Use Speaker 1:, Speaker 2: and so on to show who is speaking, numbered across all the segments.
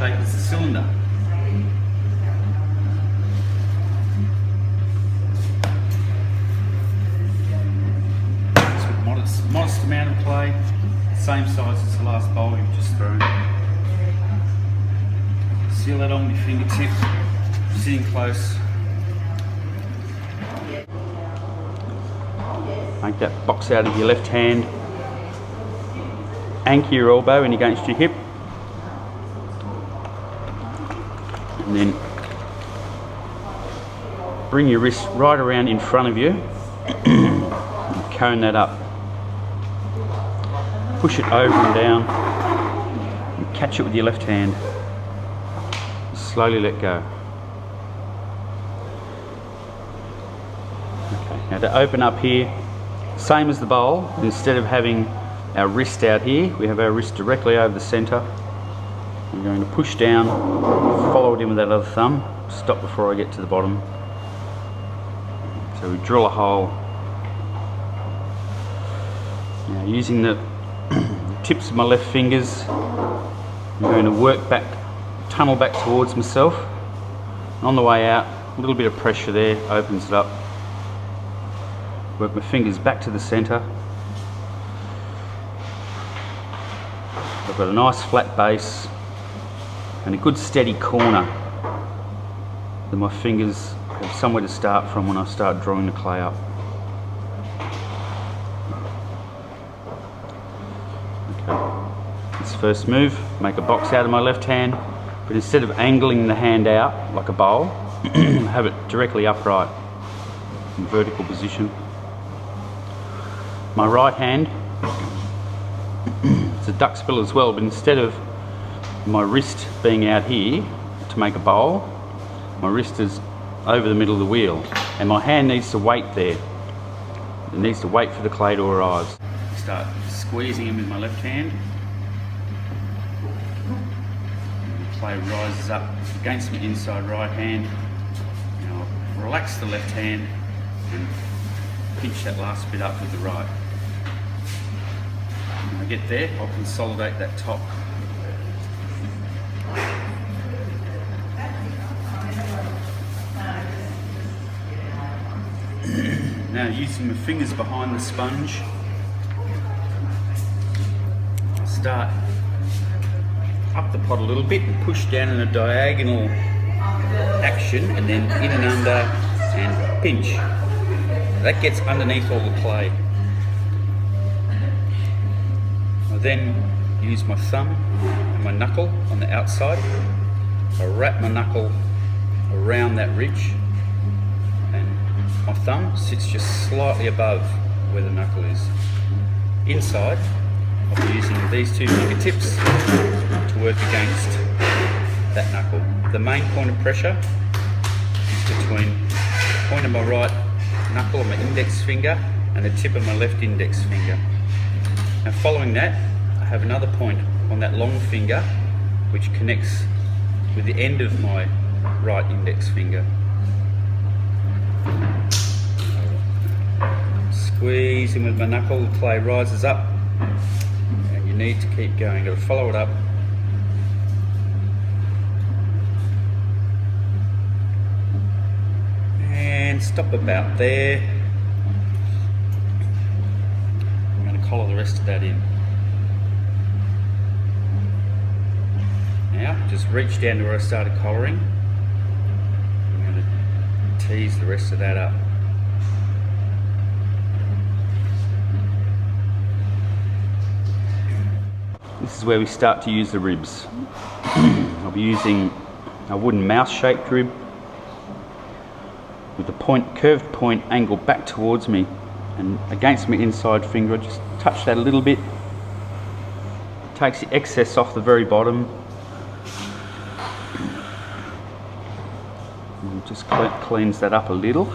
Speaker 1: shape as the cylinder. Just modest amount of clay, same size as the last bowl you've just thrown. Seal that on with your fingertip, sitting close. Make that box out of your left hand. Anchor your elbow in against your hip. And then bring your wrist right around in front of you and cone that up. Push it over and down and catch it with your left hand. Slowly let go. Okay, now to open up here, same as the bowl, instead of having our wrist out here, we have our wrist directly over the centre. I'm going to push down, follow it in with that other thumb, stop before I get to the bottom. So we drill a hole. Now using the tips of my left fingers, I'm going to work back, tunnel back towards myself. And on the way out, a little bit of pressure there opens it up. Work my fingers back to the centre. I've got a nice flat base and a good steady corner. Then my fingers have somewhere to start from when I start drawing the clay up. Okay. This first move, make a box out of my left hand, but instead of angling the hand out like a bowl, have it directly upright in vertical position. My right hand, it's a duck's bill as well, but instead of my wrist being out here to make a bowl, my wrist is over the middle of the wheel, and my hand needs to wait there. It needs to wait for the clay to arise. Start squeezing him with my left hand. The clay rises up against my inside right hand. Now relax the left hand and pinch that last bit up with the right. When I get there, I'll consolidate that top. Now using my fingers behind the sponge, I'll start up the pot a little bit and push down in a diagonal action, and then in and under and pinch. That gets underneath all the clay. I then use my thumb and my knuckle on the outside. I wrap my knuckle around that ridge, and my thumb sits just slightly above where the knuckle is. Inside, I'll be using these two fingertips to work against that knuckle. The main point of pressure is between the point of my right knuckle on my index finger and the tip of my left index finger. Now following that, I have another point on that long finger which connects with the end of my right index finger. Squeezing with my knuckle, the clay rises up, and you need to keep going. You've got to follow it up. And stop about there. I'm going to collar the rest of that in. Now, just reach down to where I started collaring. I'm going to tease the rest of that up. This is where we start to use the ribs. I'll be using a wooden mouse-shaped rib with the curved point angled back towards me, and against my inside finger I just touch that a little bit. It takes the excess off the very bottom. And just cleans that up a little.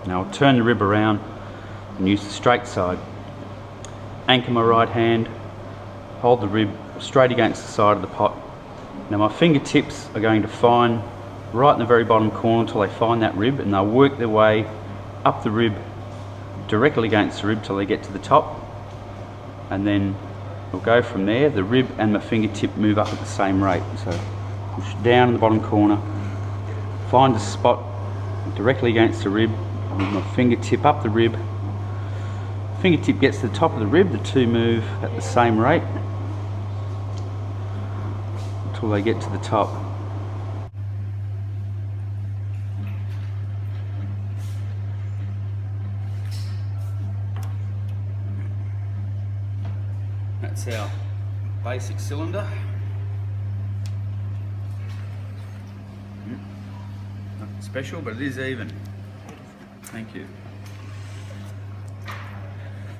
Speaker 1: Now I'll turn the rib around and use the straight side. Anchor my right hand, hold the rib straight against the side of the pot. Now my fingertips are going to find right in the very bottom corner until they find that rib, and they'll work their way up the rib directly against the rib till they get to the top, and then we'll go from there. The rib and my fingertip move up at the same rate. So push down in the bottom corner, find a spot directly against the rib, with my fingertip up the rib. Fingertip gets to the top of the rib, the two move at the same rate until they get to the top. That's our basic cylinder. Nothing special, but it is even. Thank you.